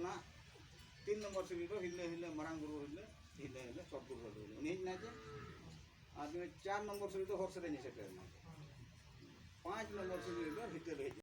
ना 3 नंबर सीढ़ी रो हिले हिले मारांग गुरु हिले हिले हिले सब गुरु हिले उन्हीं ना जे आदमी 4 नंबर सीढ़ी तो हर से नहीं सकते ना 5 नंबर सीढ़ी रो हिते रहे